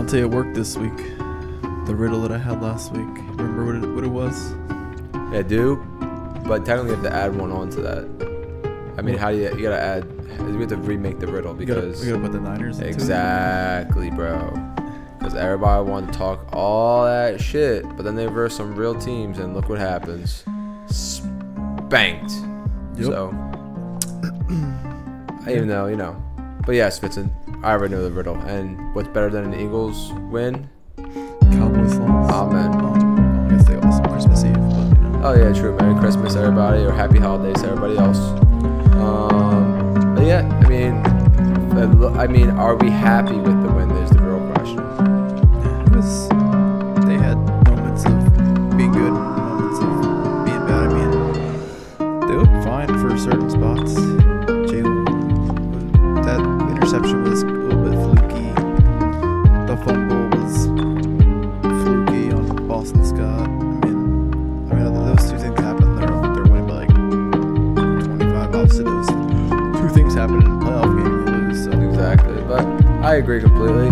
Dante at work this week. The riddle that I had last week. Remember what it was? Yeah, do. But technically, you have to add one on to that. I mean, how do you gotta add? We have to remake the riddle because we gotta put the Niners into exactly, bro. Because everybody wanted to talk all that shit, but then they verse some real teams, and look what happens. Spanked. Yep. So, even though, But yes, Vincent, I already know the riddle. And what's better than an Eagles win? Cowboys loss. Amen. I guess they lost on Christmas Eve, but Oh yeah, true. Merry Christmas, everybody, or Happy Holidays, to everybody else. But yeah, I mean, are we happy with the win? Is the real question. it was. They had moments of being good, moments of being bad. I mean, they looked fine for certain spots. Jalen, that interception was a little bit fluky. The fumble was fluky on Boston Scott. I mean, those two things happened. They're winning by like 25. Obviously, those two things happen in a playoff game. You lose. So. Exactly, but I agree completely.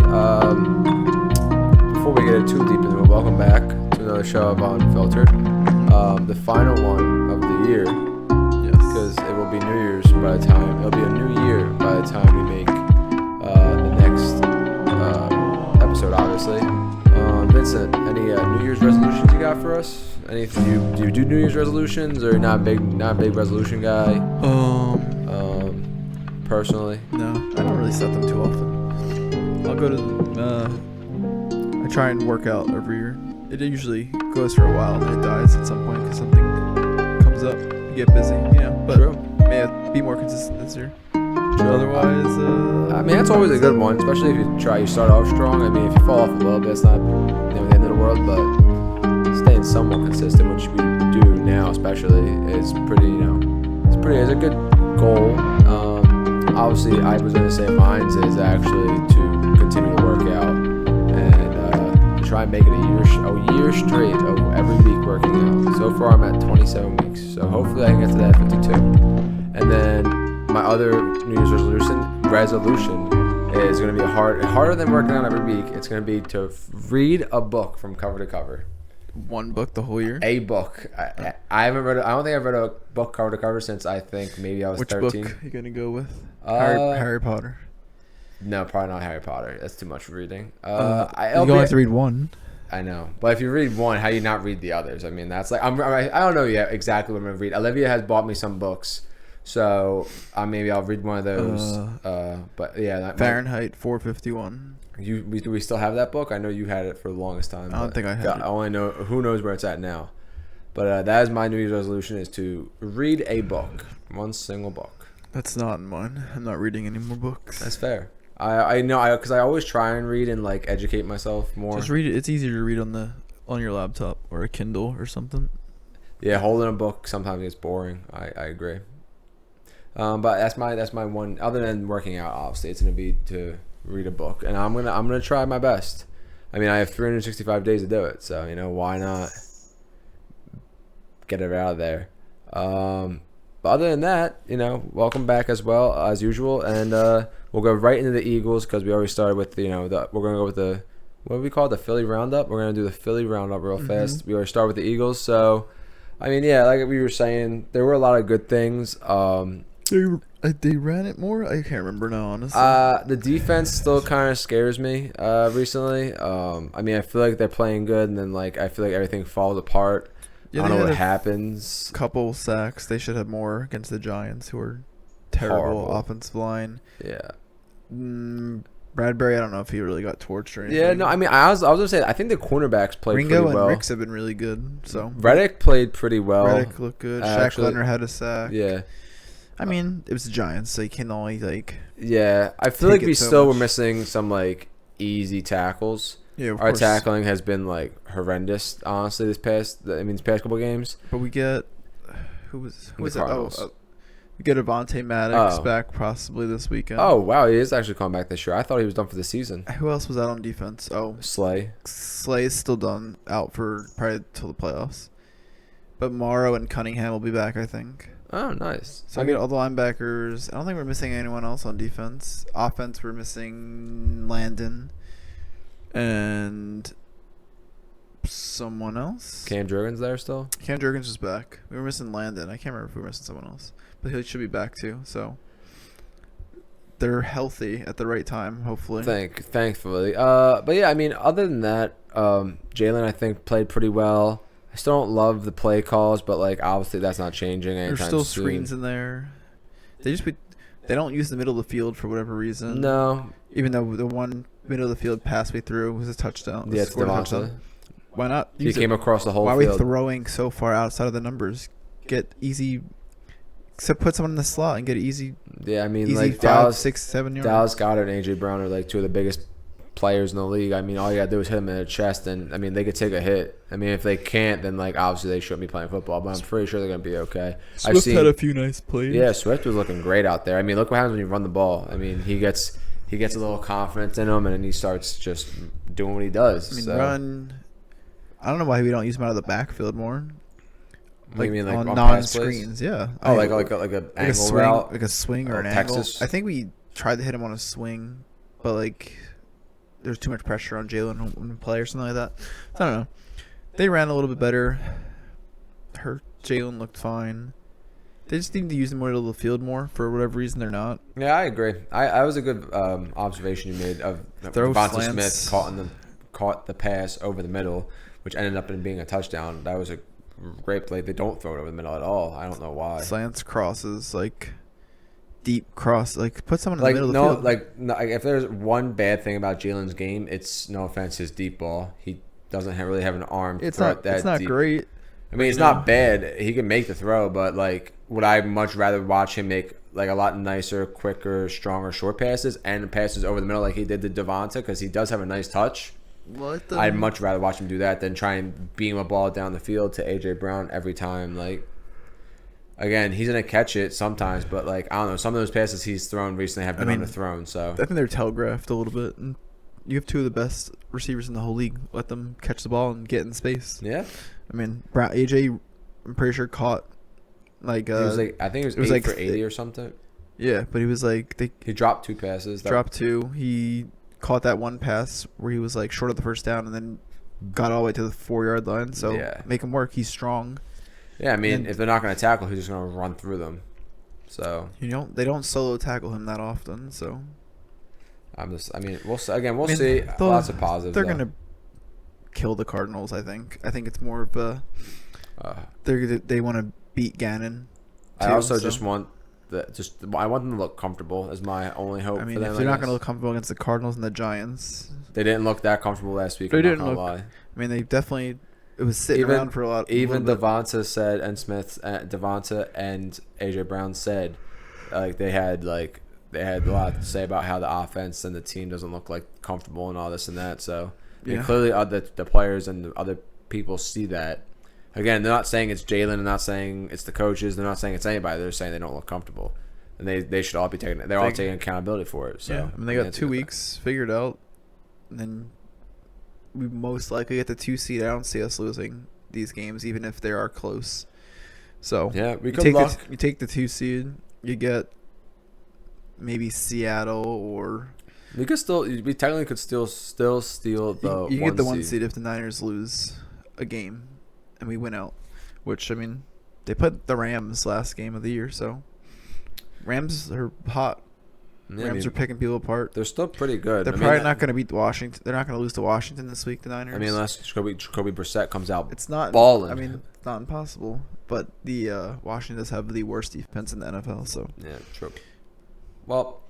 Before we get too deep into it, welcome back to another show of Unfiltered. The final one of the year, Yes. because it will be New Year's by the time. It'll be a new year by the time we make the next episode, obviously. Vincent, any New Year's resolutions you got for us? Anything do you do New Year's resolutions, or not a big resolution guy? Personally, No, I don't really set them too often. I'll go to I try and work out every year. It usually goes for a while and then it dies at some point because something comes up. You get busy, But True. may I be more consistent this year. Otherwise, I mean, that's always a good one, especially if you start off strong. I mean, if you fall off a little bit, it's not the end of the world, but staying somewhat consistent, which we do now, especially, is pretty, it's a good goal. Obviously, I was going to say mine's is actually to continue to work out and to try and make it a year straight of every week working out. So far, I'm at 27 weeks, so hopefully I can get to that 52. And then my other New Year's resolution is going to be harder than working out every week. It's going to be to read a book from cover to cover. one book the whole year. A book. I haven't read. I don't think I've read a book cover to cover since I think maybe I was Which 13. book are you gonna go with? Uh, Harry Potter. No, probably not Harry Potter. That's too much reading. You only have to read one. I know, but if you read one, how do you not read the others? I mean, that's like I don't know yet exactly what I'm gonna read. Olivia has bought me some books, so maybe I'll read one of those. But yeah, Fahrenheit 451. Do we still have that book? I know you had it for the longest time. I don't think I had it. I only know who knows where it's at now. But that is my New Year's resolution, is to read a book, one single book. That's not mine. I'm not reading any more books. That's fair. I know because I always try and read and like educate myself more. Just read it. It's easier to read on your laptop or a Kindle or something. Yeah, holding a book sometimes gets boring. I agree. But that's my one. Other than working out, obviously, it's gonna be to read a book, and I'm gonna try my best. I mean, I have 365 days to do it, so why not get it out of there. But other than that, welcome back as well as usual, and we'll go right into the Eagles because we already started with we're gonna go with the what do we call it, the Philly Roundup. We're gonna do the Philly Roundup real fast. We already started with the Eagles, so I mean, yeah, like we were saying, there were a lot of good things. They ran it more. I can't remember now, honestly. The defense still kind of scares me recently. I mean, I feel like they're playing good, and then I feel like everything falls apart. Yeah, I don't know they what had happens. Couple sacks. They should have more against the Giants, who are terrible Horrible. offensive line. Yeah. Bradbury, I don't know if he really got torched or anything. Yeah, no, I mean, I was gonna say, I think the cornerbacks played Ringo pretty well. and Ricks have been really good. So Reddick played pretty well. Reddick looked good. Shaq Leonard had a sack. Yeah. I mean, it was the Giants, so you can only Yeah, I feel Take like we it so still were much. missing some easy tackles. Yeah, of Our course. tackling has been horrendous, honestly. These past couple games. But we get who was The that? Cardinals. We get Avonte Maddox Oh. back possibly this weekend. Oh wow, he is actually coming back this year. I thought he was done for the season. Who else was out on defense? Oh, Slay. Slay's still done, out for probably till the playoffs. But Morrow and Cunningham will be back, I think. Oh, nice. So I get all the linebackers. I don't think we're missing anyone else on defense. Offense, we're missing Landon. and someone else. Cam Jurgens there still. Cam Jurgens is back. We were missing Landon. I can't remember if we were missing someone else, but he should be back too. So they're healthy at the right time, hopefully. Thankfully. But yeah, I mean, other than that, Jalen I think played pretty well. I still don't love the play calls, but like obviously that's not changing anytime There's still soon. screens in there. They don't use the middle of the field for whatever reason. No. Even though the one middle of the field pass we threw was a touchdown. Yeah, it's Scored a touchdown. Devonta. Why not? He use came it? across the whole Why are we field. throwing so far outside of the numbers? Get easy. Except put someone in the slot and get easy. Yeah, I mean, Easy like 5, Dallas, 6, 7 yards. Dallas Goedert and AJ Brown are like two of the biggest players in the league. I mean, all you gotta do is hit them in the chest, and I mean, they could take a hit. I mean, if they can't, then like obviously they shouldn't be playing football. But I'm pretty sure they're gonna be okay. Swift had a few nice plays. Yeah, Swift was looking great out there. I mean, look what happens when you run the ball. I mean, he gets a little confidence in him, and then he starts just doing what he does. I mean, so. run. I don't know why we don't use him out of the backfield more. What do you mean, like on pass plays? non-screens, yeah. Oh, I- like a like angle a swing, route, like a swing or or an Texas. angle. I think we tried to hit him on a swing, but like there's too much pressure on Jalen on the play or something like that. I don't know. They ran a little bit better. Jalen looked fine. They just need to use the middle of the field more for whatever reason they're not. Yeah, I agree. I was a good observation you made of Throw Devonta slants. Smith caught the pass over the middle, which ended up in being a touchdown. That was a great play. They don't throw it over the middle at all. I don't know why. Slants, crosses, like deep cross, like put someone in Like the middle of the field. if there's one bad thing about Jalen's game, it's no offense his deep ball. He doesn't really have an arm. It's threat not. that It's not deep. great. I mean, it's you know. not bad. He can make the throw, but like, would I much rather watch him make like a lot nicer, quicker, stronger short passes and passes over the middle like he did to Devonta, because he does have a nice touch. What the? I'd much rather watch him do that than try and beam a ball down the field to AJ Brown every time. Like, again, he's gonna catch it sometimes, but like I don't know, some of those passes he's thrown recently have been underthrown. So I think they're telegraphed a little bit. And you have two of the best receivers in the whole league. Let them catch the ball and get in space. yeah, I mean, AJ, I'm pretty sure caught like he was like I think it was 8 for 80 or something. yeah, but he was like they He dropped 2 passes. dropped 2. He caught that one pass where he was like short of the first down and then got all the way to the 4-yard line. So Yeah. make him work. He's strong. Yeah, I mean, And- if they're not gonna tackle, he's just gonna run through them. So They don't solo tackle him that often. So I mean, we'll see. Again, we'll I mean, see. they'll- Lots of positives. they're though. gonna kill the Cardinals. I think it's more of a they want to beat Gannon. I too, also so- just want I want them to look comfortable. Is my only hope I mean, for them. if they're not going guess. to look comfortable against the Cardinals and the Giants, They didn't look that comfortable last week. They I'm not didn't gonna look- lie. I mean, they definitely it was sitting Even- around for a lot. Even little bit. Devonta said, and Smith, Devonta and AJ Brown said, like they had a lot to say about how the offense and the team doesn't look like comfortable and all this and that. So I mean, Yeah. clearly, the players and the other people see that. Again, they're not saying it's Jalen. They're not saying it's the coaches. They're not saying it's anybody. They're saying they don't look comfortable, and they should all be taking. They're all taking accountability for it. So yeah, I mean, they got it's a 2 good thing. weeks figured out, and then we most likely get the 2 seed. I don't see us losing these games, even if they are close. So Yeah, we you could take luck. you take the 2 seed, you get maybe Seattle or We technically could still steal the you one get the 1 seed. seed if the Niners lose a game and we win out. Which I mean, they put the Rams last game of the year, so Rams are hot. Yeah, I Rams mean, are picking people apart. they're still pretty good. They're I mean, probably not going to beat Washington. They're not going to lose to Washington this week. The Niners. I mean, unless Jacoby Brissett comes out. it's not ballin'. I mean, it's not impossible. But the Washington does have the worst defense in the NFL. So Yeah, true. Well,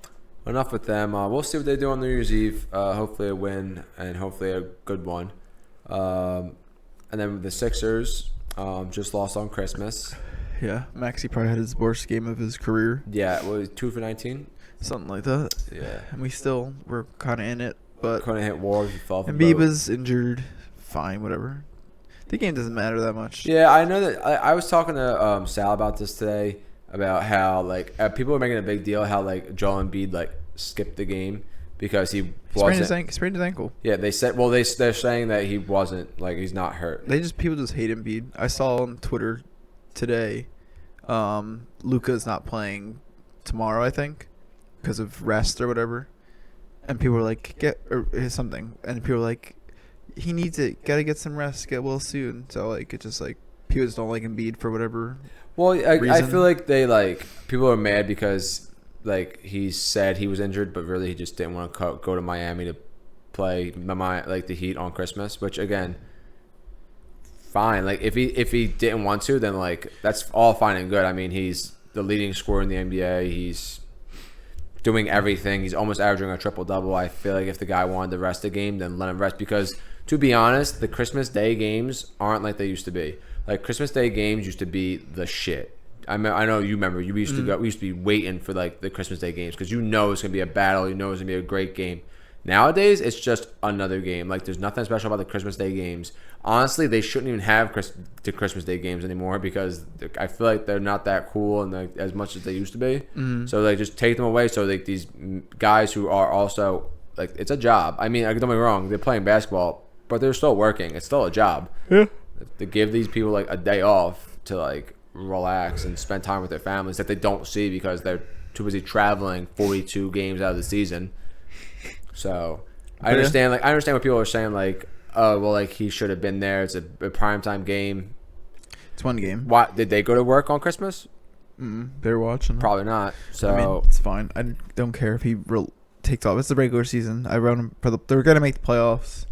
enough with them. We'll see what they do on New Year's Eve. Hopefully a win and hopefully a good one. And then the Sixers just lost on Christmas. yeah, Maxey probably had his worst game of his career, Yeah, it was 2 for 19. something like that. Yeah. And we still were kind of in it, but Couldn't hit Ward. Fell off the Embiid boat. was injured. Fine, whatever. The game doesn't matter that much. Yeah, I know that. I was talking to Sal about this today, about how like people were making a big deal how like Joel Embiid like skipped the game because he Sprained wasn't. his ankle. Yeah, they said. Well, they're saying that he wasn't, like, he's not hurt. People just hate Embiid. I saw on Twitter today, Luka is not playing tomorrow, I think, because of rest or whatever. and people were like, something, and people were like, he needs it, gotta get some rest, get well soon. So like it just like people just don't like Embiid for whatever. Well, I reason. feel like people are mad because like he said he was injured, but really he just didn't want to go to Miami to play the Heat on Christmas. Which again, fine. Like if he didn't want to, then like that's all fine and good. I mean, he's the leading scorer in the NBA. He's doing everything. He's almost averaging a triple-double. I feel like if the guy wanted to rest the game, then let him rest. Because, to be honest, the Christmas Day games aren't like they used to be. Like, Christmas Day games used to be the shit. I know you remember. We used to be waiting for, like, the Christmas Day games because you know it's going to be a battle. You know it's going to be a great game. Nowadays, it's just another game. Like, there's nothing special about the Christmas Day games. Honestly, they shouldn't even have the Christmas Day games anymore because I feel like they're not that cool and like, as much as they used to be. Mm-hmm. So, like, just take them away. So, like, these guys who are also, like, it's a job. I mean, don't get me wrong. They're playing basketball, but they're still working. It's still a job. Yeah. To give these people, like, a day off to, like, relax and spend time with their families that they don't see because they're too busy traveling 42 games out of the season. So I understand what people are saying, like, oh well, like he should have been there. It's a primetime game. It's one game. Why did they go to work on Christmas? They're watching. Probably not. So I mean, it's fine. I don't care if he takes off. It's the regular season. I wrote him they're gonna make the playoffs.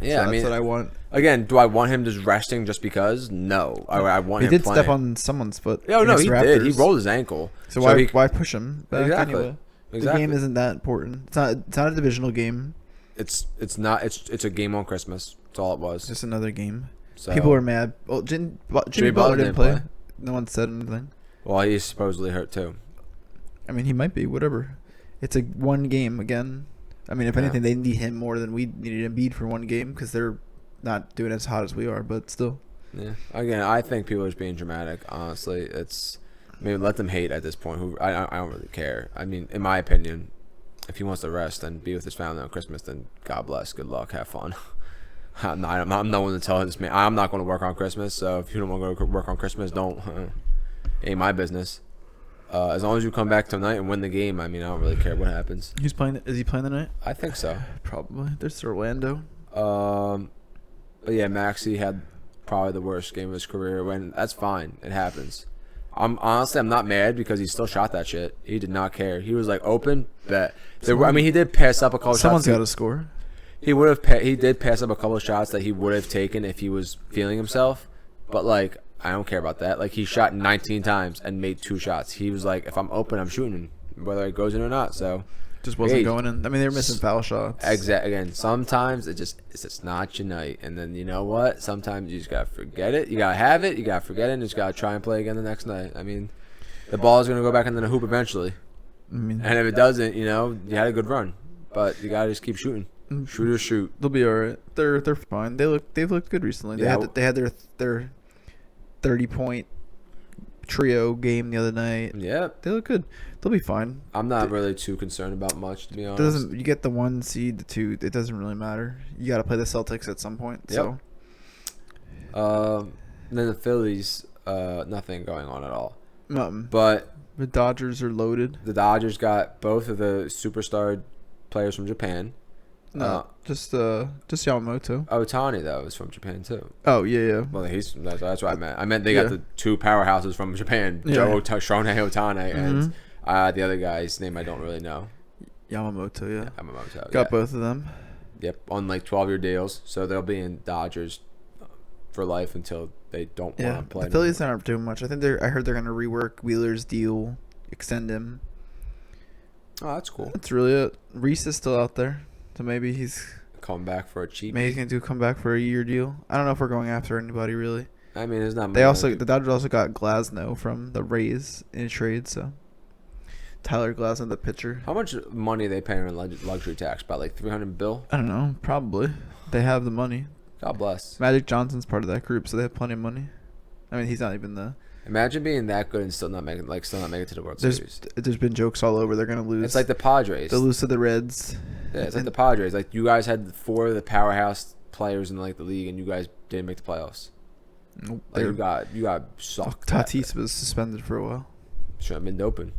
Yeah, so I mean, that's what I want. Again, do I want him just resting just because? No, I want him. He did playing. Step on someone's foot. Oh no, he did. He rolled his ankle. So why push him back anyway? The game isn't that important. It's not a divisional game. It's not. It's a game on Christmas. That's all it was. Just another game. So, people were mad. Well, Jimmy Butler didn't play. No one said anything. Well, he's supposedly hurt too. I mean, he might be. Whatever. It's a one game again. I mean, if anything, they need him more than we needed Embiid for one game because they're not doing as hot as we are. But still. Yeah. Again, I think people are just being dramatic. Honestly, it's. Maybe let them hate at this point. I don't really care. I mean, in my opinion, if he wants to rest and be with his family on Christmas, then God bless. Good luck. Have fun. I'm no one to tell this man. I'm not going to work on Christmas. So if you don't want to go work on Christmas, don't. Ain't my business. As long as you come back tonight and win the game, I mean, I don't really care what happens. Who's playing? Is he playing tonight? I think so. Probably. There's Orlando. But yeah, Maxey had probably the worst game of his career. When that's fine. It happens. I'm not mad because he still shot that shit. He did not care. He was like open, bet. He did pass up a couple shots. Someone's got to score. He did pass up a couple of shots that he would have taken if he was feeling himself. But like, I don't care about that. Like, he shot 19 times and made 2 shots. He was like, if I'm open, I'm shooting, whether it goes in or not. So just wasn't going in. I mean, they were missing foul shots. Exactly. Again, sometimes it's just not your night. And then you know what? Sometimes you just gotta forget it. You gotta have it. You gotta forget it. And just gotta try and play again the next night. I mean, the ball is gonna go back into the hoop eventually. I mean, and if it doesn't, you know, you had a good run, but you gotta just keep shooting. Shoot or shoot. They'll be all right. They're fine. They've looked good recently. They had their 30-point trio game the other night. Yeah, they look good. They'll be fine. I'm not really too concerned about much, to be honest. You get the 1 seed, the 2. It doesn't really matter. You got to play the Celtics at some point. Yep. So, then the Phillies, nothing going on at all. Nothing. But the Dodgers are loaded. The Dodgers got both of the superstar players from Japan. No, just Yamamoto. Ohtani though is from Japan too. Oh yeah. Well, that's what I meant. I meant they got the 2 powerhouses from Japan, Shohei Ohtani, and the other guy's name I don't really know. Yamamoto, yeah. Yamamoto. Got both of them. Yep, on like 12-year deals, so they'll be in Dodgers for life until they don't want to play. The Phillies aren't doing much. I heard they're gonna rework Wheeler's deal, extend him. Oh, that's cool. That's really it. Reese is still out there. So maybe he's coming back for a cheap. Maybe he's gonna come back for a year deal. I don't know if we're going after anybody really. I mean, it's not. The Dodgers also got Glasnow from the Rays in a trade. So Tyler Glasnow, the pitcher. How much money are they paying in luxury tax? About like $300 bill. I don't know. Probably. They have the money. God bless. Magic Johnson's part of that group, so they have plenty of money. I mean, he's not even the. Imagine being that good and still not making it to the World Series. There's been jokes all over. They're gonna lose. It's like the Padres. They'll lose to the Reds. Yeah, it's like the Padres. Like, you guys had 4 of the powerhouse players in like the league, and you guys didn't make the playoffs. Nope. Like, you got sucked. Tatis was suspended for a while. Should have been doping.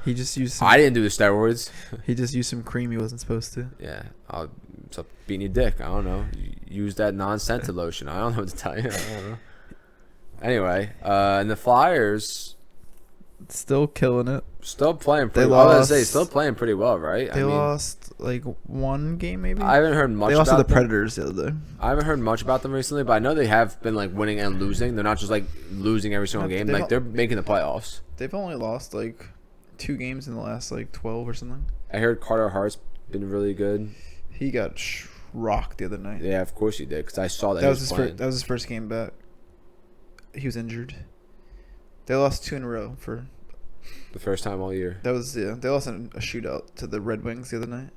He just used some. I didn't do the steroids. He just used some cream he wasn't supposed to. Yeah, I'll stop beating your dick. I don't know. Use that non-scented lotion. I don't know what to tell you. I don't know. Anyway, and the Flyers Still killing it. still playing They pretty well. I was lost. gonna say, still playing pretty well, right? They lost like one game maybe. I haven't heard much They lost to about the them. Predators the other day. I haven't heard much about them recently, but I know they have been like winning and losing. They're not just like losing every single game. They've Like not- they're making the playoffs. They've only lost like 2 games in the last like 12 or something. I heard Carter Hart's been really good. He got rocked the other night. Yeah, of course he did, because I saw that, That he was was his playing. first. That was his first game back. He was injured. They lost 2 in a row for. The first time all year. That was They lost in a shootout to the Red Wings the other night.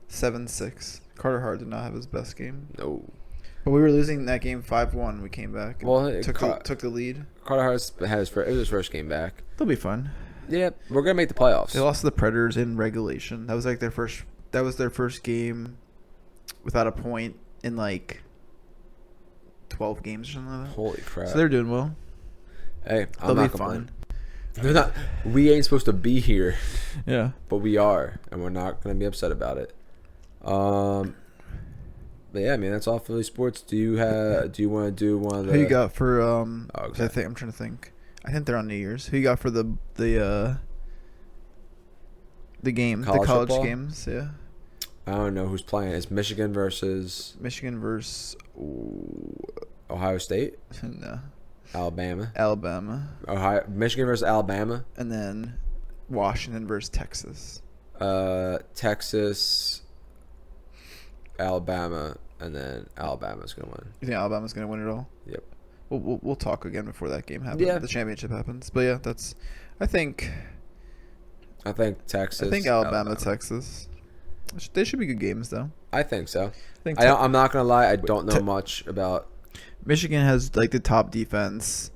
7-6. Carter Hart did not have his best game. No. But we were losing that game 5-1. We came back. And Well, took the lead. Carter Hart's had it was his first game back. They'll be fun. Yeah, we're gonna make the playoffs. They lost to the Predators in regulation. That was like their first. That was their first game without a point in like 12 games or something like that. Holy crap! So they're doing well. Hey, They'll I'm be not fine. complaining. They're not. We ain't supposed to be here, Yeah. but we are, and we're not gonna be upset about it. But yeah, I mean that's all Philly sports. Do you want to do one of the? Who you got for okay. I think I'm trying to think. I think they're on New Year's. Who you got for the game? College the college football? games. Yeah. I don't know who's playing. It's Michigan versus Michigan versus Ohio State, no, Alabama, Alabama, Michigan versus Alabama, and then Washington versus Texas. Texas, Alabama, and then Alabama's gonna win. You think Alabama's gonna win it all? Yep. We'll talk again before that game happens. Yeah. The championship happens. But yeah, I think Texas. Alabama, Texas. They should be good games though. I think so. I think I'm not gonna lie. I don't know Te- much about. Michigan has like the top defense.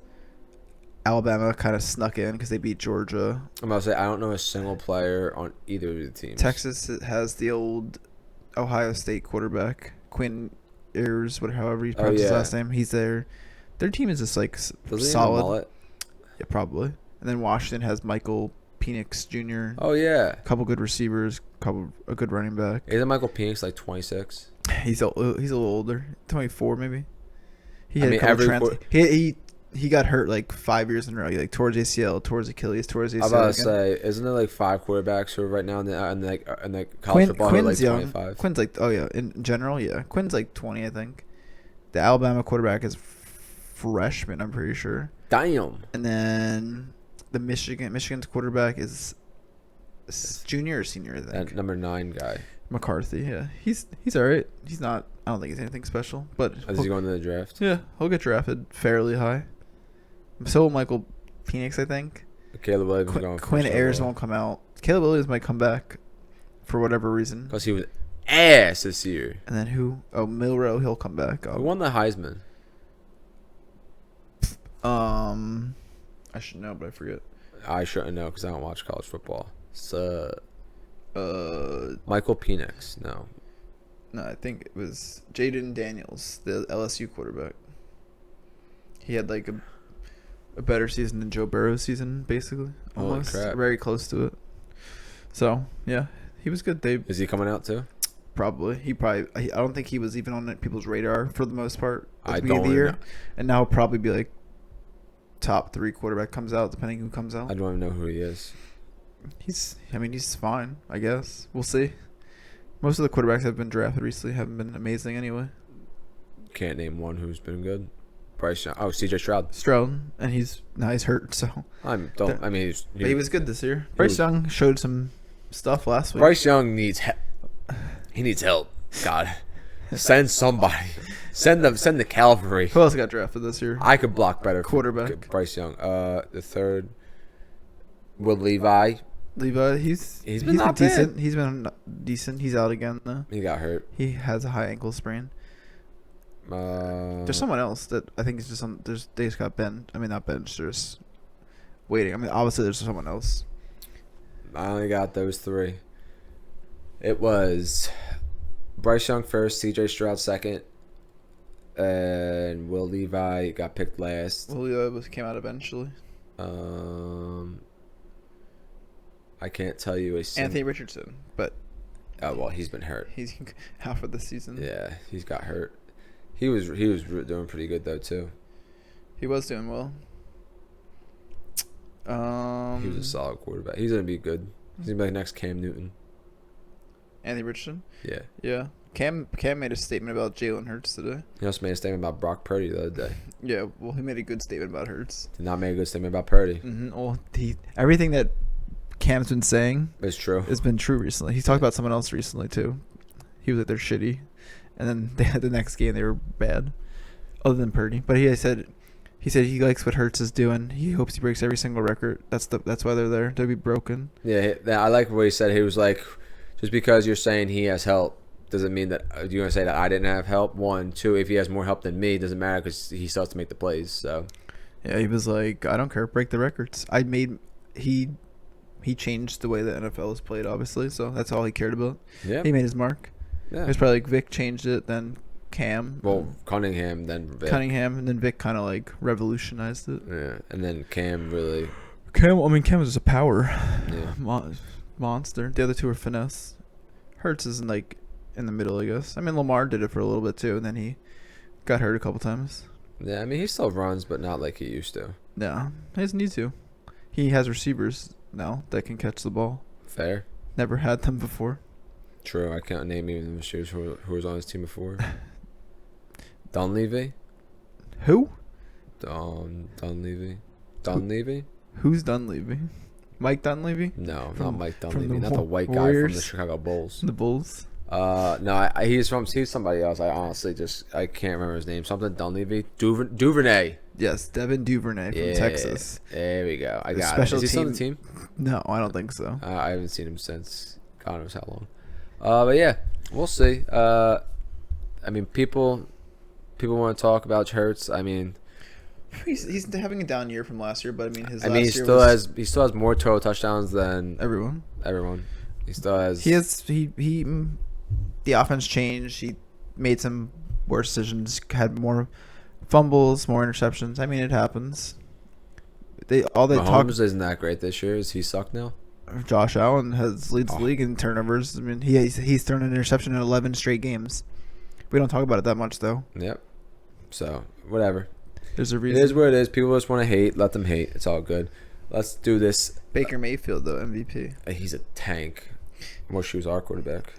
Alabama kind of snuck in because they beat Georgia. I'm about to say I don't know a single player on either of the teams. Texas has the old Ohio State quarterback Quinn Ayers, however you pronounce his yeah. last name. He's there. Their team is just like Doesn't he have a solid. mullet? Yeah, probably. And then Washington has Michael Penix Jr. Oh yeah. A couple good receivers, a good running back. Isn't Michael Penix like 26? He's a little older, 24 maybe. He I had mean, a couple every he got hurt like 5 years in a row. He like tore his ACL, tore his Achilles, tore his ACL. I'm about to again. say, isn't there like 5 quarterbacks who are right now in the college football who are like Quinn's young. 25? Quinn's like in general, yeah. Quinn's like 20, I think. The Alabama quarterback is freshman, I'm pretty sure. Damn. And then the Michigan's quarterback is junior or senior, I think. That number 9 guy. McCarthy, yeah. He's all right. He's not. I don't think he's anything special, but Is he going to the draft? yeah, he'll get drafted fairly high. So will Michael Penix, I think. Caleb Williams going for Quinn Ayers won't come out. Caleb Williams might come back for whatever reason. because he was ass this year. And then who? Oh, Milrow, he'll come back. Who won the Heisman? I should know, but I forget. I shouldn't know because I don't watch college football. So Uh, Michael Penix, no. no, I think it was Jaden Daniels, the LSU quarterback. He had like a better season than Joe Burrow's season, basically. Holy Almost crap. very close to it. So yeah, he was good. They Is he coming out too? probably I don't think he was even on people's radar for the most part at I the beginning of the don't year, know. and now he'll probably be like top 3 quarterback comes out, depending who comes out. I don't even know who he is. He's fine, I guess. We'll see. Most of the quarterbacks that have been drafted recently haven't been amazing anyway. Can't name one who's been good. Bryce Young. Oh, CJ Stroud. Stroud, and he's hurt, so I mean, he's, but he was good this year. he Bryce was- Young showed some stuff last week. Bryce Young needs he needs help. God, send somebody. Send the cavalry. Who else got drafted this year? I could block better. Quarterback. Bryce Young. The third. Will Levi. Levi, He's been not decent. He's been decent. He's out again though. He got hurt. He has a high ankle sprain. There's someone else that I think is just on. They just got benched. I mean, not benched. They're just waiting. I mean, obviously there's someone else. I only got those 3. It was Bryce Young first, CJ Stroud second, and Will Levi got picked last. Well, Levi came out eventually. I can't tell you a single. Anthony Richardson, but Oh well, he's been hurt. he's out for the season. Yeah, he's got hurt. He was doing pretty good though too. He was doing well. He was a solid quarterback. He's gonna be good. He's gonna be like next Cam Newton. Anthony Richardson. Yeah. Yeah. Cam made a statement about Jalen Hurts today. He also made a statement about Brock Purdy the other day. Yeah, well, he made a good statement about Hurts. Did not make a good statement about Purdy. Mm-hmm. Well, everything that Cam's been saying It's true. has been true recently. He talked about someone else recently too. He was like, they're shitty, and then they had the next game they were bad, other than Purdy. But he said he likes what Hurts is doing. He hopes he breaks every single record. That's why they're there to be broken. Yeah, I like what he said. He was like, just because you're saying he has help doesn't mean that you're going to say that I didn't have help. 1, 2, if he has more help than me, it doesn't matter because he still has to make the plays. So Yeah, he was like, I don't care, break the records. He changed the way the NFL is played, obviously, so that's all he cared about. yeah, He made his mark. yeah. It was probably like Vic changed it, then Cam. Well, Cunningham, then Vic. Cunningham, and then Vic kind of like revolutionized it. Yeah, and then Cam really. Cam was just a power Yeah. monster. The other two are finesse. Hurts is like in the middle, I guess. I mean, Lamar did it for a little bit too, and then he got hurt a couple times. Yeah, I mean he still runs, but not like he used to. Yeah, he doesn't need to. He has receivers now that can catch the ball. Fair. Never had them before. True. I can't name even the receivers who was on his team before. Dunleavy. Who? Dunleavy. Dunleavy? Who's Dunleavy? Mike Dunleavy? No, From- not Mike from Dunleavy. the Not the white guy from Warriors? the Chicago Bulls. The Bulls. No, he's somebody else. I honestly I can't remember his name. Something Dunleavy. Duvernay. Yes, Devin Duvernay from Texas. There we go. I The got special it. Is he still on the team- team? No, I don't think so. I haven't seen him since God knows how long. But yeah, we'll see. I mean, people want to talk about Hurts. I mean, He's having a down year from last year, but I mean his he last year still was has more total touchdowns than everyone. everyone. He still has. The offense changed. He made some worse decisions. Had more fumbles, more interceptions. I mean, it happens. Mahomes isn't that great this year. Is he suck now? Josh Allen leads the league in turnovers. I mean, he's thrown an interception in 11 straight games. We don't talk about it that much though. Yep. So whatever. There's a It reason. is what it is. People just want to hate. Let them hate. It's all good. Let's do this. Baker Mayfield though, MVP. He's a tank. I wish he was our quarterback.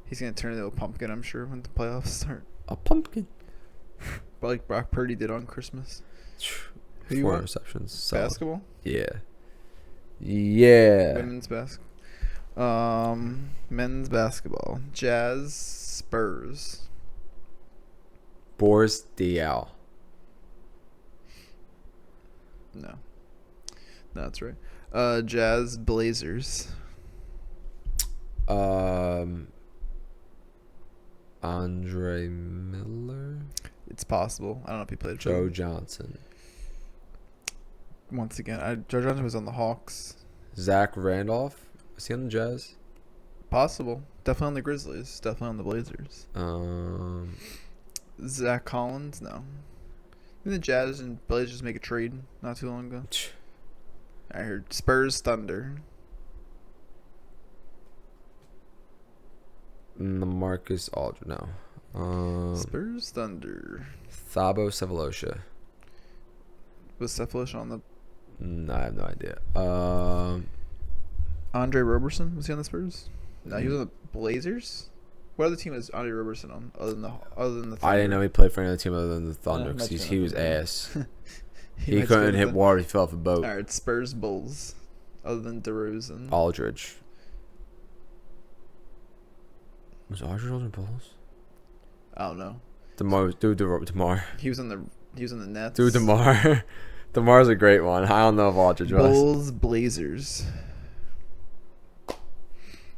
He's gonna turn into a pumpkin, I'm sure, when the playoffs start. A pumpkin. But like Brock Purdy did on Christmas. Who you 4 want? interceptions. Solid. Basketball. Yeah. Yeah. Women's basketball. Men's basketball. Jazz, Spurs. Boris Diaw. No, that's right. Jazz, Blazers. Andre Miller. It's possible. I don't know if he played. Joe Johnson. Once again, Joe Johnson was on the Hawks. Zach Randolph. Is he on the Jazz? Possible. Definitely on the Grizzlies. Definitely on the Blazers. Zach Collins. No. Didn't the Jazz and Blazers make a trade not too long ago? I heard Spurs, Thunder. Marcus Aldridge. No. Spurs, Thunder. Thabo Sefolosha. Was Cephalus on the... No, I have no idea. Andre Roberson? Was he on the Spurs? No, he was on the Blazers? What other team is Andre Roberson on other than the Thunder? I didn't know he played for any other team other than the Thunder Yeah, because that's he was fair. ass. He He might couldn't go hit with water. He fell off a boat. All right, Spurs, Bulls. Other than DeRozan. Aldridge. Was Aldridge on the Bulls? I don't know. DeMar. He was on the Nets. Dude, DeMar. DeMar's a great one. I don't know if Aldridge was. Bulls, Blazers.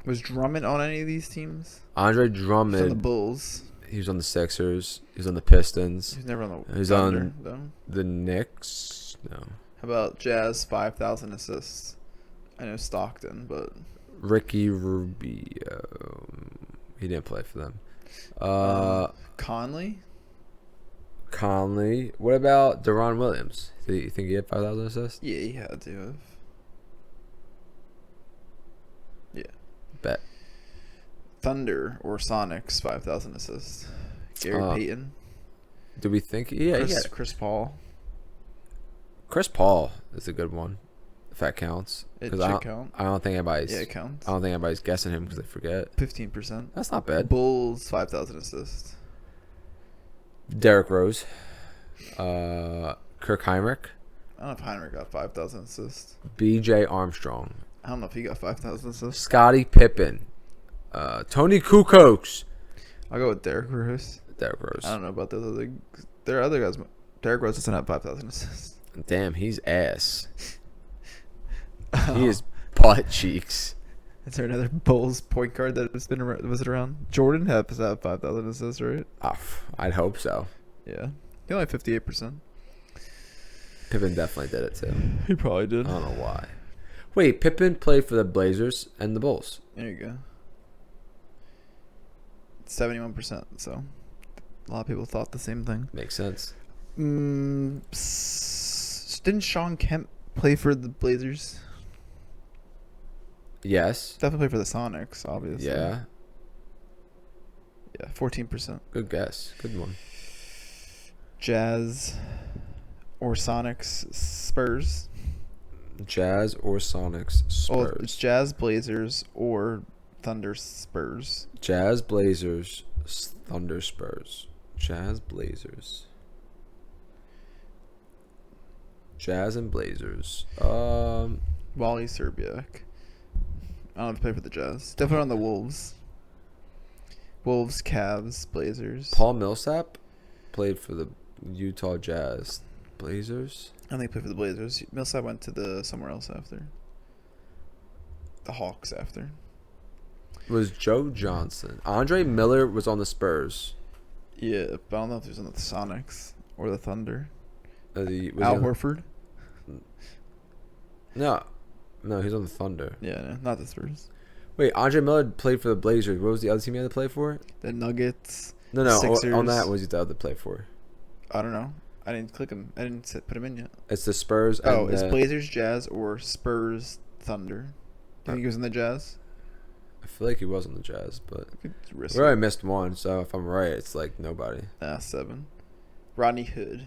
Was Drummond on any of these teams? Andre He's on the Drummond. Bulls. He was on the Sixers. He was on the Pistons. He's never on the He's Thunder, on- though. The Knicks. No. How about Jazz, 5,000 assists? I know Stockton, but... Ricky Rubio. He didn't play for them. Conley? Conley. What about Deron Williams? Do you think he had 5,000 assists? Yeah, he had to have. Bet. Thunder or Sonics 5,000 assists. Gary Payton. Do we think? Yeah, Chris Paul. Chris Paul is a good one, if that counts. It Because should count. I don't think anybody's. Yeah, it counts. I don't think anybody's guessing him because they forget. 15%. That's not bad. Bulls 5,000 assists. Derrick Rose. Kirk Heinrich. I don't know if Heinrich got 5,000 assists. B.J. Armstrong. I don't know if he got 5,000 assists. Scottie Pippen. Tony Kukoc. I'll go with Derrick Rose. Derrick Rose. I don't know about the other. There are other guys. Derrick Rose doesn't have 5,000 assists. Damn, he's ass. He is butt cheeks. Is there another Bulls point guard that has been around? Jordan has 5,000 assists, right? I'd hope so. Yeah. He only 58%. Pippen definitely did it too. He probably did. I don't know why. Wait, Pippen played for the Blazers and the Bulls. There you go. 71%. So a lot of people thought the same thing. Makes sense. Didn't Sean Kemp play for the Blazers? Yes. Definitely played for the Sonics, obviously. Yeah. Yeah, 14%. Good guess. Good one. Jazz or Sonics Spurs. Jazz or Sonics Oh, Spurs. it's Jazz Blazers or Thunder Spurs. Jazz Blazers Thunder Spurs. Jazz Blazers. Jazz and Blazers. Wally Serbiak. I don't have to play for the Jazz. Definitely on the Wolves. Wolves, Cavs, Blazers. Paul Millsap played for the Utah Jazz. Blazers? I think he played for the Blazers. Millsap went to the somewhere else after. The Hawks after. Was Joe Johnson. Andre Miller was on the Spurs. Yeah, but I don't know if he was on the Sonics or the Thunder. Was Al he on- Horford? No, he's on the Thunder. Yeah, no, not the Spurs. Wait, Andre Miller played for the Blazers. What was the other team he had to play for? The Nuggets. No, Sixers. on that, what was he the other play for? I don't know. I didn't click him. I didn't put him in yet. It's the Spurs. Oh, and it's Blazers, Jazz, or Spurs, Thunder. Do you think he was in the Jazz? I feel like he was on the Jazz, but Could risk we already missed one. So if I'm right, it's like nobody. 7. Rodney Hood.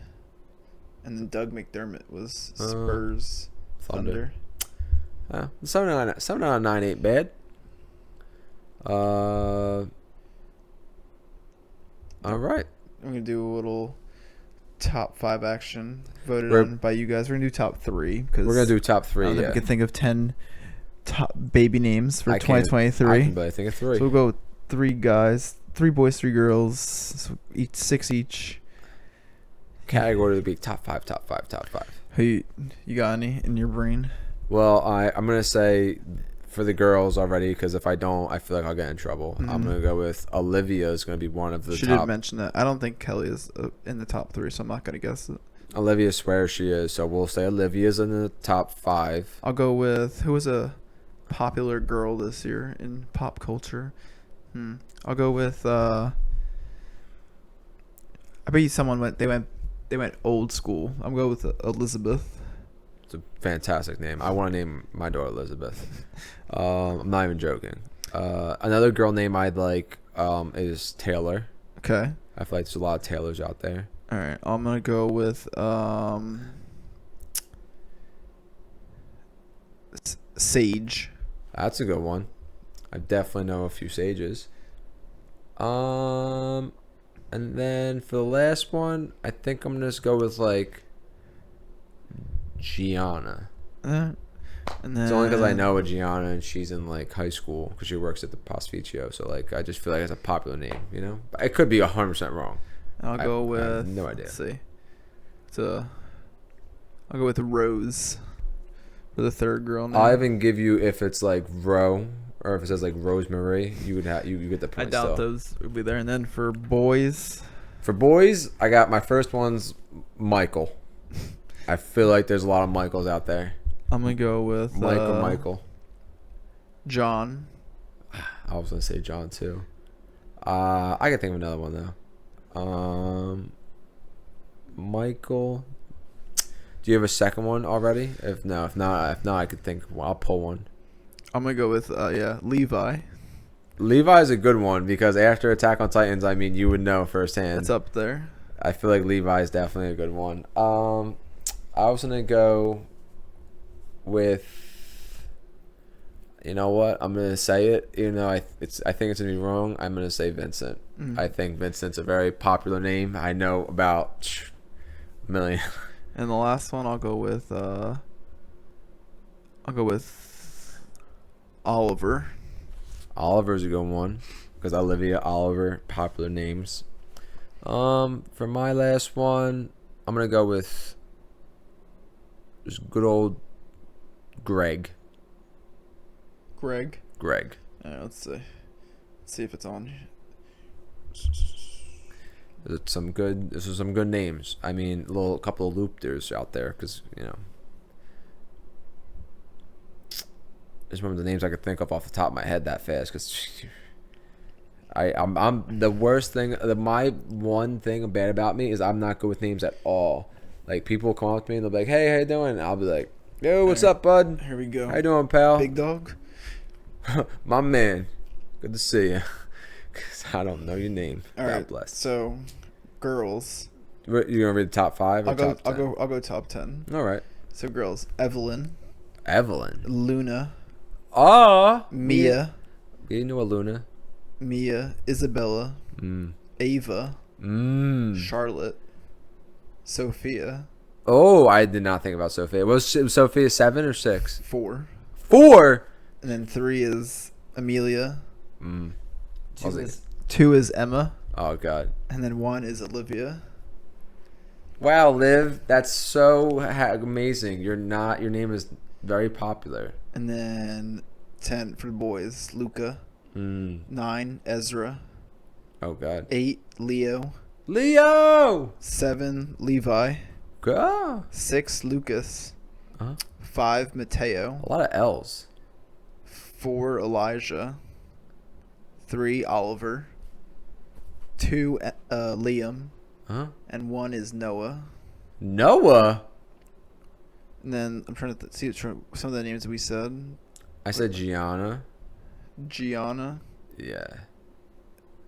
And then Doug McDermott was Spurs, Thunder. 7 out of 9 ain't bad. All right. I'm going to do a little top 5 action voted We're- on by you guys. We're going to do top 3. Cause We're gonna do top 3. I don't think Yeah, we can think of 10 top baby names for I can't- 2023. I can barely think of 3. So we'll go with 3 guys, 3 boys, 3 girls, so 6 each. Category would be top 5. Who you got any in your brain? Well, I'm gonna say for the girls already because if I don't, I feel like I'll get in trouble. I'm gonna go with Olivia is gonna be one of the She top. did mention that. I don't think Kelly is in the top 3, so I'm not gonna guess it. Olivia swears she is, so we'll say Olivia's in the top 5. I'll go with who was a popular girl this year in pop culture. I'll go with I bet you someone they went old school. I'm going with Elizabeth. It's a fantastic name. I want to name my daughter Elizabeth. I'm not even joking. Another girl name I'd like is Taylor. Okay. I feel like there's a lot of Taylors out there. All right. I'm gonna go with Sage. That's a good one. I definitely know a few Sages. And then for the last one, I think I'm gonna just go with like Gianna. And then It's only because I know a Gianna and she's in like high school because she works at the Pastificio. So like I just feel like it's a popular name, you know. But it could be 100% wrong. I'll go with. I have no idea. Let's see. I'll go with Rose for the third girl name. I'll even give you if it's like Ro or if it says like Rosemary, you get the I point. doubt still. those will be there. And then for boys, For boys, I got my first one's Michael. I feel like there's a lot of Michaels out there. I'm gonna go with Michael. John. I was gonna say John too. I can think of another one though. Michael. Do you have a second one already? If not, I could think. Well, I'll pull one. I'm gonna go with Levi. Levi's a good one because after Attack on Titans, I mean, you would know firsthand. It's up there. I feel like Levi is definitely a good one. I was gonna go with. You know what? I'm gonna say it. Even though I think it's gonna be wrong. I'm gonna say Vincent. I think Vincent's a very popular name. I know about a million. And the last one, I'll go with Oliver. Oliver's a good one because Olivia, Oliver, popular names. For my last one, I'm gonna go with just good old Greg. Greg. Greg. Let's see. Let's see if it's on. This is some good names. I mean, a couple of loopers out there because just remember the names I could think of off the top of my head that fast because I'm the worst thing. My one thing bad about me is I'm not good with names at all. Like people come up to me and they'll be like, "Hey, how you doing?" And I'll be like, "Yo, what's up, bud? Here we go. How you doing, pal?" Big dog. My man, good to see you. Cause I don't know your name. All God right. bless. So, girls. You gonna read the top 5 or I'll top 10? I'll go top 10. All right. So girls: Evelyn, Luna. Mia, You know a Luna. Isabella, Ava, Charlotte, Sophia. Oh, I did not think about Sophia. Was Sophia 7 or 6? 4. 4. And then 3 is Amelia. Was 2 is Emma. Oh God. And then 1 is Olivia. Wow, Liv, that's so amazing. Your name is very popular. And then 10 for the boys: Luca. 9 Ezra. Oh God. 8 Leo. 7 Levi. Go. 6 Lucas. Uh-huh. 5 Mateo. A lot of L's. 4 Elijah. 3 Oliver. 2 Liam. Huh? And 1 is Noah. Noah. And then I'm trying to see some of the names we said. I said Gianna. Yeah.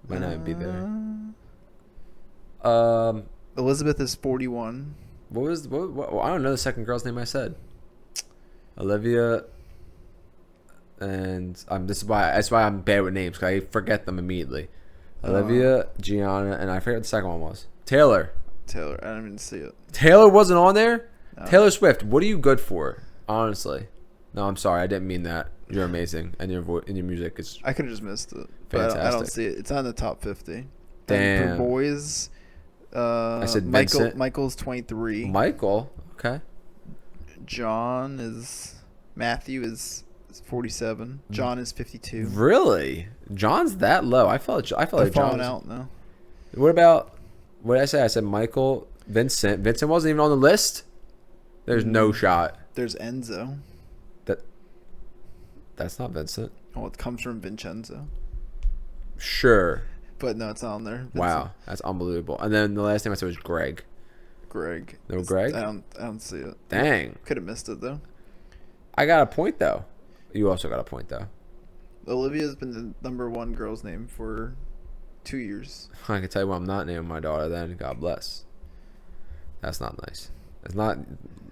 Might not be there. Elizabeth is 41. What I don't know the second girl's name I said. Olivia. And that's why I'm bad with names because I forget them immediately. Olivia, Gianna, and I forget what the second one was. Taylor. I didn't even see it. Taylor wasn't on there? No. Taylor Swift, what are you good for? Honestly. No, I'm sorry. I didn't mean that. You're amazing. And your music is I could have just missed it. fantastic. But I don't see it. It's not in the top 50. Damn. And for boys, I said Vincent. Michael's 23. Michael. Okay. Matthew is 47. John is 52. Really? John's that low. I felt They're like falling John. out now. What about what did I say? I said Michael, Vincent. Vincent wasn't even on the list. There's no shot. There's Enzo. That's not Vincent. Oh, it comes from Vincenzo. Sure. But no, it's not on there. Vincent. Wow, that's unbelievable. And then the last name I said was Greg. Greg. No Greg? I don't see it. Dang. Could have missed it though. I got a point though. You also got a point though. Olivia's been the number 1 girl's name for 2 years. I can tell you what I'm not naming my daughter then. God bless. That's not nice. It's not.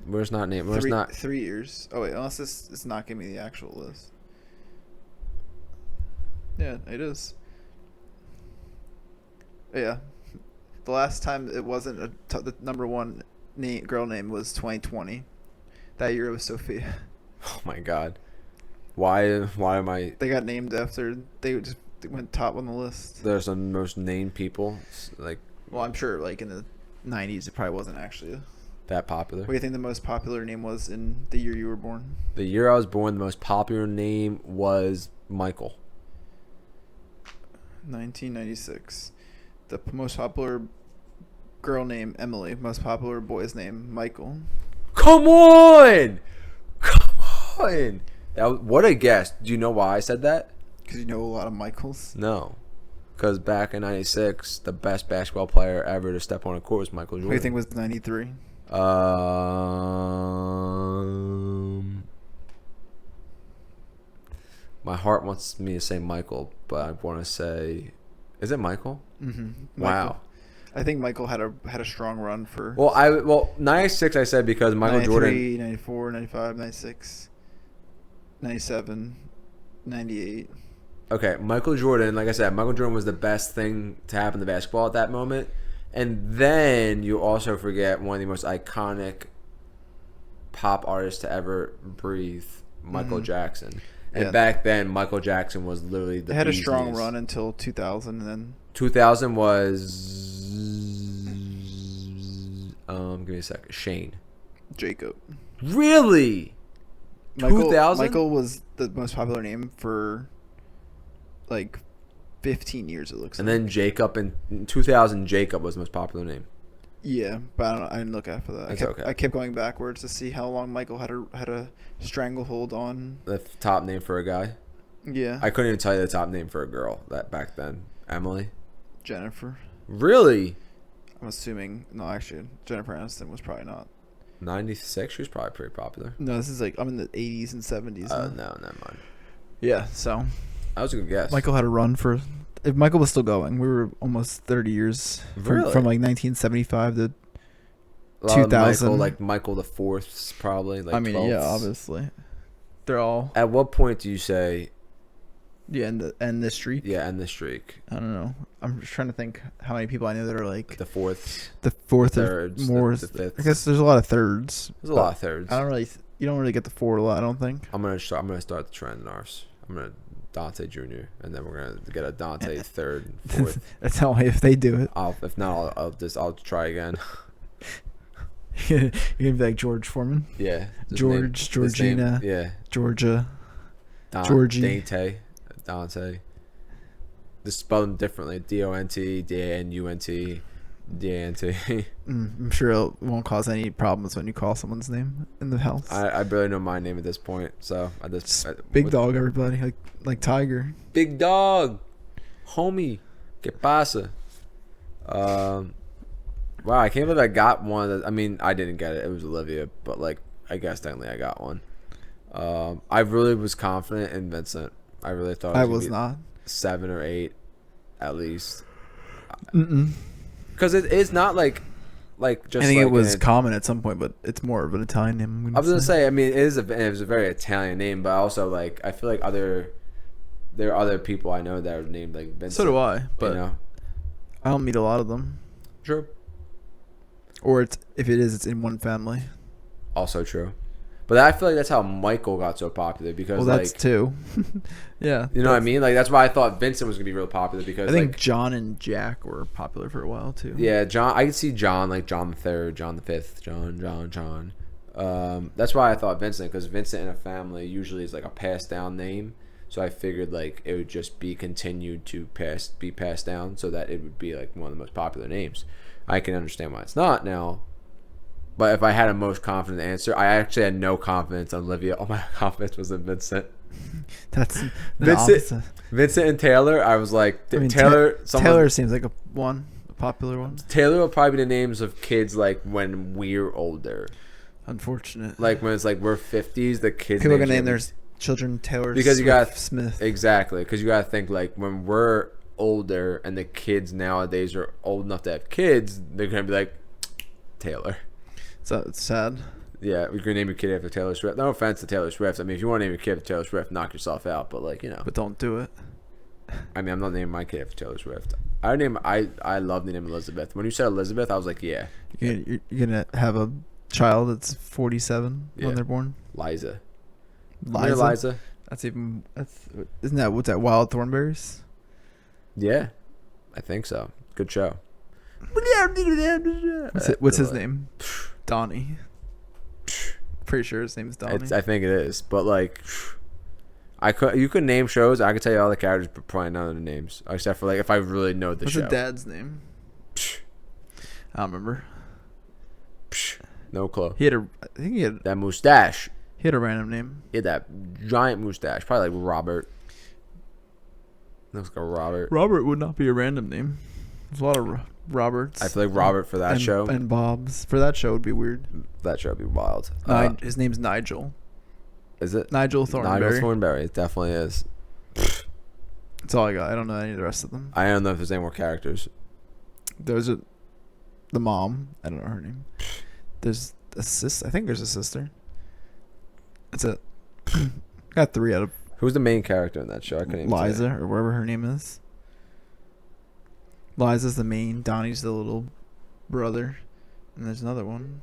We're just not naming. We're just not. 3 years. Oh wait, unless it's not giving me the actual list. Yeah, it is. Yeah, the last time it wasn't the number 1 girl name was 2020. That year it was Sophia. Oh my God. Why am I? They got named after. They went top on the list. There's the most named people like. Well, I'm sure like in the 90s it probably wasn't actually. That popular. What do you think the most popular name was in the year you were born? The year I was born, the most popular name was Michael. 1996. The most popular girl name Emily. Most popular boy's name Michael. Come on! What a guess. Do you know why I said that? Because you know a lot of Michaels. No. Because back in 96, the best basketball player ever to step on a court was Michael Jordan. What do you think was 93? My heart wants me to say Michael, but I want to say, is it Michael? Mm-hmm. Wow. I think Michael had a strong run for Well, 96 I said because Michael 93, Jordan. 94, 95, 96, 97, 98. Okay, Michael Jordan, like I said, Michael Jordan was the best thing to happen to basketball at that moment. And then you also forget one of the most iconic pop artists to ever breathe, Michael Jackson. And Yeah. back then, Michael Jackson was literally the They had a bee's strong knees. run until 2000, and then 2000 was give me a second. Shane. Jacob. Really? 2000? Michael was the most popular name for like 15 years. It looks And like. then Jacob in 2000, Jacob was the most popular name. Yeah, but I don't know. I didn't look after that. That's okay. I kept going backwards to see how long Michael had a stranglehold on. The top name for a guy. Yeah, I couldn't even tell you the top name for a girl that back then. Emily. Jennifer. Really? I'm assuming. No, actually, Jennifer Aniston was probably not. 96. She was probably pretty popular. No, this is like I'm in the 80s and 70s. Oh now. no, never mind. Yeah, so That was a good guess. Michael had a run for. If Michael was still going, we were almost 30 years Really? from like 1975 to. A lot of 2000. Michael the Fourth's probably. Like I mean, 12th. yeah, obviously, they're all At what point do you say, end the streak. yeah, end the streak? I don't know. I'm just trying to think how many people I know that are like The fourth, the fourth thirds, or more. the fifth. I guess there's a lot of thirds. There's a lot of thirds. I don't really. You don't really get the four a lot. I don't think. I'm gonna start the trend in ours. I'm gonna Dante Jr. and then we're gonna get a Dante third and fourth. That's how if they do it. If not, I'll try again. You're gonna be like George Foreman, Yeah. George, his name- Georgina. yeah. Georgia. Georgie. Dante. Just spell them differently. D-O-N-T, D-A-N-U-N-T, D-A-N-T. I'm sure it won't cause any problems when you call someone's name in the house. I barely know my name at this point, so I just Big dog, everybody, like Tiger. Big dog, homie, que pasa? Wow, I can't believe I got one. I mean, I didn't get it. It was Olivia, but like, I guess technically I got one. I really was confident in Vincent. I really thought I gonna was be not. 7 or 8, at least. Mm-mm. Because it's not like just. I think like it was an- common at some point, but it's more of an Italian name. I was gonna say. I mean, it was a very Italian name, but also like I feel like there are other people I know that are named like Vincent. So do I, but you know, I don't meet a lot of them. true. Or if it is, it's in one family. Also true. But I feel like that's how Michael got so popular because Well, that's like two. Yeah. you know what I mean? Like that's why I thought Vincent was gonna be real popular because I think like John and Jack were popular for a while too. yeah, John. I could see John like John the Third, John the Fifth, John. That's why I thought Vincent because Vincent in a family usually is like a passed down name. So I figured like it would just be continued to be passed down so that it would be like one of the most popular names. I can understand why it's not now. But if I had a most confident answer, I actually had no confidence in Olivia. All my confidence was in Vincent. That's the Vincent- opposite. Vincent and Taylor, I was like, I mean, Taylor Taylor seems like a popular one. Taylor will probably be the names of kids like when we're older. Unfortunate. Like when it's like we're 50s, the kids. People are names gonna name are- their children Taylor Because you got- Smith. Exactly, because you gotta think like when we're older and the kids nowadays are old enough to have kids, they're gonna be like Taylor. So it's sad. Yeah, we're gonna name your kid after Taylor Swift. No offense to Taylor Swift. I mean, if you want to name your kid after Taylor Swift, knock yourself out. But like But don't do it. I mean, I'm not naming my kid after Taylor Swift. I love the name Elizabeth. When you said Elizabeth, I was like, yeah, You're gonna have a child that's 47 Yeah. when they're born. Liza. Liza. Liza. Isn't that what's that? Wild Thornberries. Yeah, I think so. Good show. What's his name? Donnie. Pretty sure his name's Donnie. I think it is, but like, you could name shows. I could tell you all the characters, but probably none of the names, except for like if I really know the What's show. the dad's name? I don't remember. No clue. I think he had That mustache. a random name. He had that giant mustache. Probably like Robert. Looks like a Robert. Robert would not be a random name. There's a lot of Roberts. I feel like Robert for that and, show. and Bob's for that show would be weird. That show would be wild. His name's Nigel. Is it? Nigel Thornberry. Nigel Thornberry. It definitely is. That's all I got. I don't know any of the rest of them. I don't know if there's any more characters. There's the mom. I don't know her name. There's a sister. I think there's a sister. That's it. Got 3 out of Who's the main character in that show? I couldn't even Liza say. or whatever her name is. Liza's the main. Donnie's the little brother, and there's another one.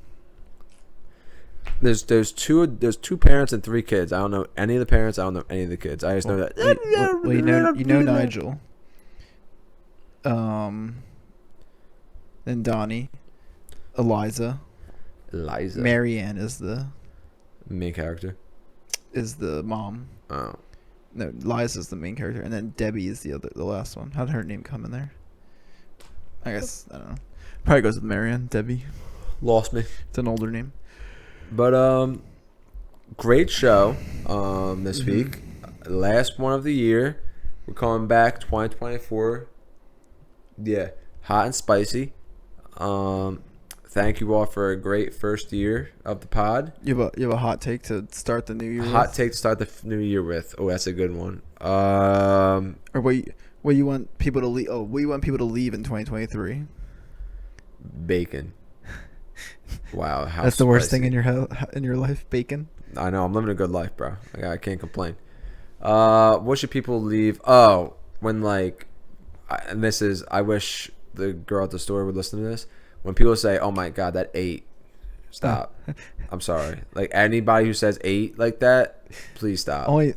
There's two parents and 3 kids. I don't know any of the parents. I don't know any of the kids. I just know that. Well, you know Nigel. Then Donnie, Eliza, Liza, Marianne is the main character. mom. Oh, No, Liza's the main character, and then Debbie is the last one. How did her name come in there? I guess I don't know. Probably goes with Marianne. Debbie. lost me. It's an older name. But great show. This Mhm. week, last one of the year. We're coming back 2024. Yeah, hot and spicy. Thank you all for a great first year of the pod. You have a hot take to start the new year. Hot take to start the new year with. Oh, that's a good one. Or what you want people to leave? Oh, what you want people to leave in 2023? Bacon. Wow, how That's the worst thing spicy. in your life. Bacon. I know, I'm living a good life, bro. I can't complain. What should people leave? Oh, when like, and this is, I wish the girl at the store would listen to this. When people say, "Oh my God, that 8," stop. I'm sorry. Like anybody who says 8 like that, please stop. Only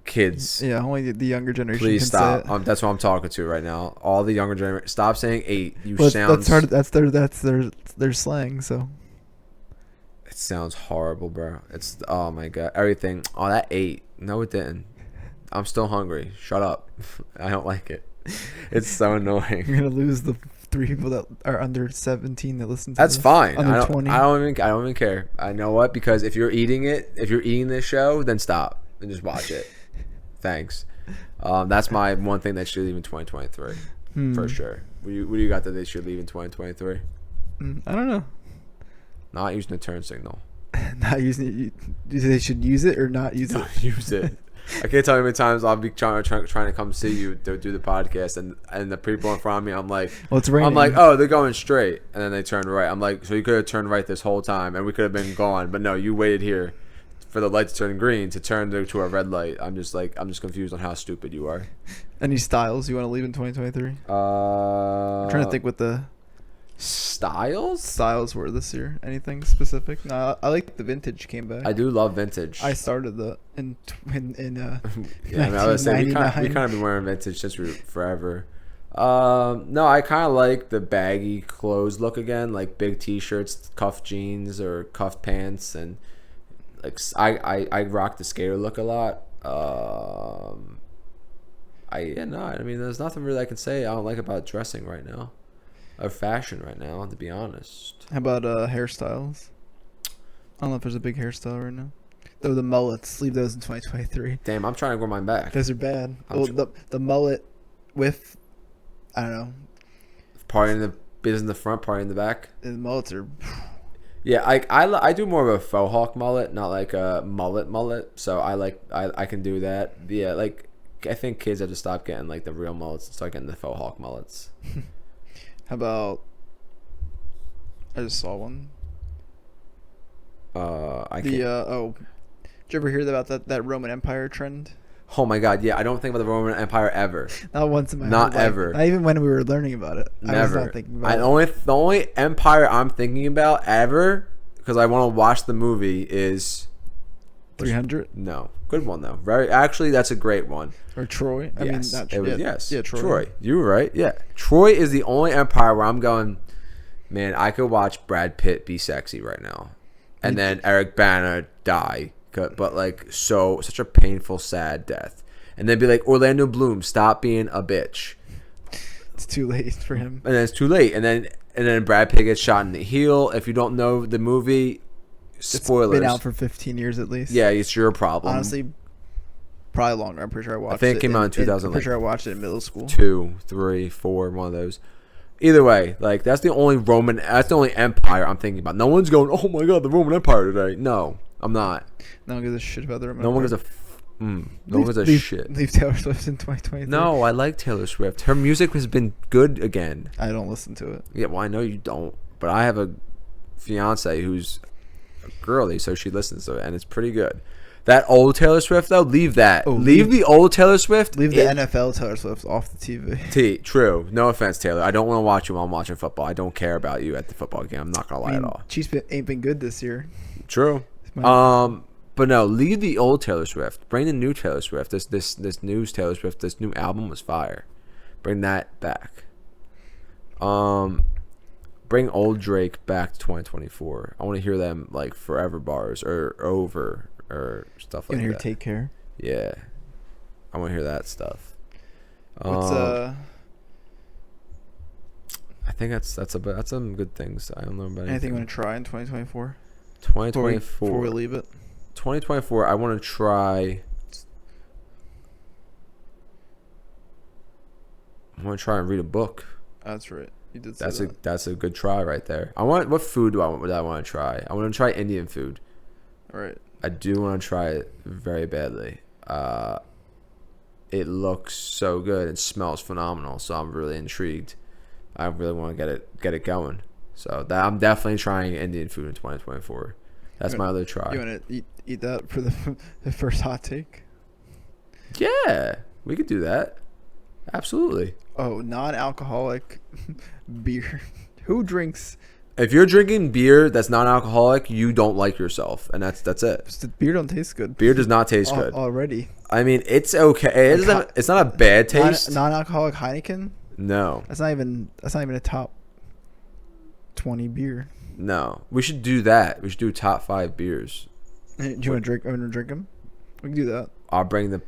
Kids, yeah. Only the younger generation. please can stop. Say it. That's what I'm talking to right now. All the younger generation, stop saying 8. You Well, sound. that's their slang. So It sounds horrible, bro. It's oh my God, everything. Oh, that 8. No, it didn't. I'm still hungry. Shut up. I don't like it. It's so annoying. you're gonna lose the 3 people that are under 17 that listen to That's this. fine. Under I don't, 20. I don't even care. I know what, because if you're eating this show, then stop and just watch it. Thanks. That's my one thing that should leave in 2023 for sure. What do you got that they should leave in 2023? I don't know. Not using the turn signal. Not using it. They should use it or not use it. Not use it. I can't tell you how many times I'll be trying to come see you to do the podcast, and the people in front of me, I'm like, Well, it's raining. I'm like, oh, they're going straight, and then they turn right. I'm like, so you could have turned right this whole time, and we could have been gone, but no, you waited here for the light to turn green to turn to a red light. I'm just confused on how stupid you are. Any styles you want to leave in 2023? I'm trying to think what the styles. styles were this year. Anything specific? No, I like the vintage came back. I do love vintage. I started the in Yeah, I mean, I would say we 1999. kind of been wearing vintage since forever. No, I kind of like the baggy clothes look again, like big t-shirts, cuff jeans or cuff pants, and like I rock the skater look a lot. I mean, there's nothing really I can say I don't like about dressing right now, or fashion right now, to be honest. How about hairstyles? I don't know if there's a big hairstyle right now. Though the mullets, leave those in 2023. Damn, I'm trying to grow mine back. Those are bad. I'm Well, the mullet with, I don't know, Party in the bit in the front, party in the back. the mullets are. Yeah, I do more of a faux hawk mullet, not like a mullet. So I can do that. Yeah, like I think kids have to stop getting like the real mullets and start getting the faux hawk mullets. How about? I just saw one. I The can't. did you ever hear about that Roman Empire trend? Oh my God, yeah, I don't think about the Roman Empire ever. Not once in my Not whole life. ever. Not even when we were learning about it. I was Never. not thinking about it. The only empire I'm thinking about ever, because I want to watch the movie, is 300 no good one though. Very actually, that's a great one. or Troy. I Yes, mean, not it was, yeah, yes. Yeah, Troy. You were right. Yeah, Troy is the only empire where I'm going. Man, I could watch Brad Pitt be sexy right now, and then Eric Bana die, but like such a painful, sad death, and then be like Orlando Bloom, stop being a bitch, It's too late for him. and then it's too late, and then Brad Pitt gets shot in the heel. If you don't know the movie, spoilers. It's been out for 15 years at least. Yeah, it's your problem. Honestly, probably longer. I'm pretty sure I watched it. think it came out in 2000, I'm pretty sure I watched it in middle school. 2, 3, 4, one of those. Either way, like that's the only empire I'm thinking about. No one's going, oh my God, the Roman Empire today. No, I'm not. No one gives a shit about the Roman No one gives Empire. Nova's a shit. Leave Taylor Swift in 2023. No, I like Taylor Swift. Her music has been good again. I don't listen to it. Yeah, well, I know you don't, but I have a fiance who's a girly, so she listens to it, and it's pretty good. That old Taylor Swift, though, leave that. Oh, leave the old Taylor Swift. Leave the NFL Taylor Swift off the TV. True. No offense, Taylor. I don't want to watch you while I'm watching football. I don't care about you at the football game. I'm not gonna lie at all. Chiefs ain't been good this year. True. But no, leave the old Taylor Swift. Bring the new Taylor Swift. This new Taylor Swift. This new album was fire. Bring that back. Bring old Drake back to 2024. I want to hear them like forever bars or over or stuff like that. You want to hear Take Care? Yeah, I want to hear that stuff. What's I think that's some good things. I don't know about anything you want to try in 2024? 2024. Before we leave it. 2024. I want to try. I want to try and read a book. That's right. You did say That's a good try right there. What food do I want to try? I want to try Indian food. All right. I do want to try it very badly. It looks so good and smells phenomenal, so I'm really intrigued. I really want to get it going. So I'm definitely trying Indian food in 2024. That's my other try. You want to eat that for the first hot take? Yeah, we could do that. Absolutely. Oh, non-alcoholic beer. Who drinks? If you're drinking beer that's non-alcoholic, you don't like yourself, and that's it. The beer don't taste good. Beer does not taste good already. I mean, it's okay. It's not a bad taste. Non-alcoholic Heineken. No. That's not even a top 20 beer. No, we should do that. We should do top 5 beers. Do you want to drink them? We can do that. I'll bring the.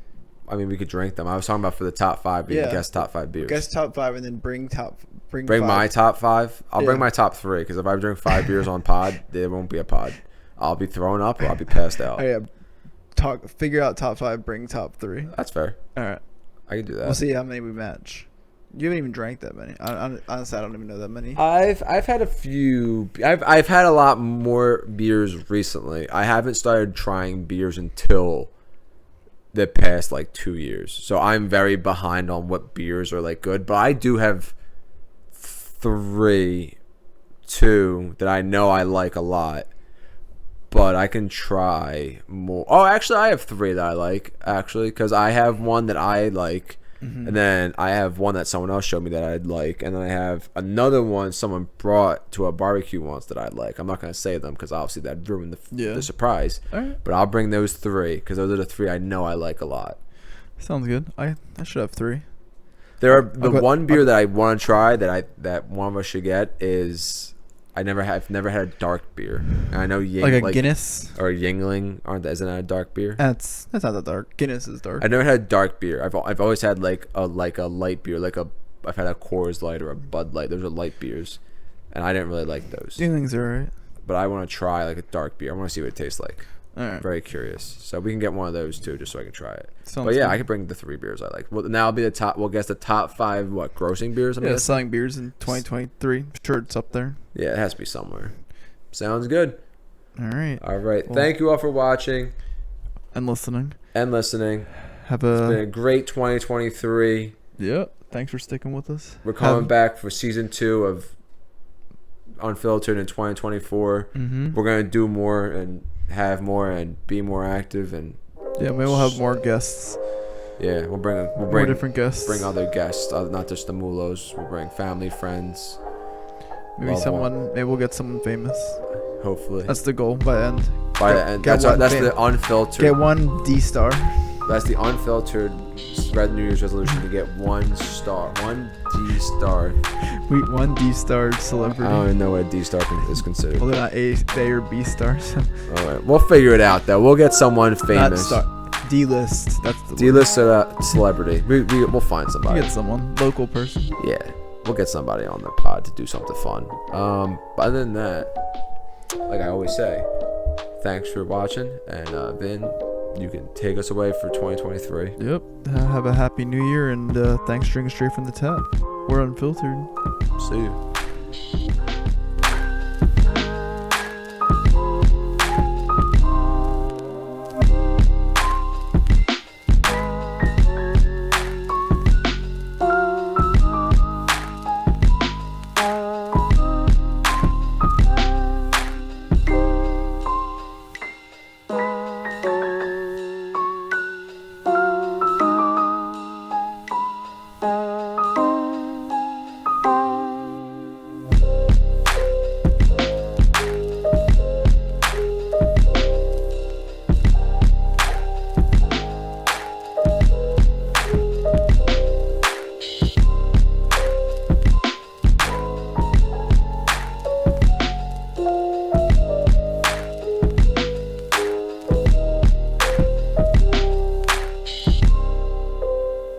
I mean, we could drink them. I was talking about for the top 5. We can guess top 5 beers. Guess top 5 and then bring my top 5. I'll bring my top 3 because if I drink 5 beers on pod, there won't be a pod. I'll be throwing up or I'll be passed out. Oh yeah, figure out top 5. Bring top 3. That's fair. All right, I can do that. We'll see how many we match. You haven't even drank that many. Honestly, I don't even know that many. I've had a few. I've had a lot more beers recently. I haven't started trying beers until the past like 2 years. So I'm very behind on what beers are like good. But I do have 2 that I know I like a lot. But I can try more. Oh, actually, I have 3 that I like, actually. Because I have one that I like. And then I have one that someone else showed me that I'd like. And then I have another one someone brought to a barbecue once that I'd like. I'm not going to say them because obviously that'd ruin the surprise. All right. But I'll bring those 3 because those are the 3 I know I like a lot. Sounds good. I should have 3. There are one beer that I want to try that one of us should get is I've never had a dark beer. And I know like Guinness or Yingling isn't that a dark beer? That's not that dark. Guinness is dark. I've never had a dark beer. I've always had like a light beer, I've had a Coors Light or a Bud Light. Those are light beers, and I didn't really like those. Yinglings are alright. But I want to try like a dark beer. I want to see what it tastes like. All right. Very curious. So we can get one of those too, just so I can try it. Sounds but yeah, good. I could bring the 3 beers I like. Well, now I'll be the top. We'll guess the top 5 grossing beers. Selling beers in 2023. Sure, it's up there. Yeah, it has to be somewhere. Sounds good. All right. All right. Well, thank you all for watching and listening. It's been a great 2023. Yep. Thanks for sticking with us. We're coming back for season 2 of Unfiltered in 2024. We're gonna do more and have more and be more active and maybe we'll have more guests. Yeah, we'll bring more different guests. Bring other guests, not just the mulos. We'll bring family, friends. Maybe we'll get someone famous. Hopefully, that's the goal by the end. By the end, that's the Unfiltered. Get 1 D-star. That's the Unfiltered Red New Year's resolution, to get 1 star, 1 D-star. 1 D-star celebrity. I don't even know what a D-star is considered. Well, they're not A or B stars. All right, we'll figure it out though. We'll get someone famous. D-list. That's the D-list celebrity. We'll find somebody. We'll get someone, local person. Yeah, we'll get somebody on the pod to do something fun. But other than that, like I always say, thanks for watching, and Vin, you can take us away for 2023. Yep. Have a happy new year, and thanks for drinking straight from the tap. We're Unfiltered. See you.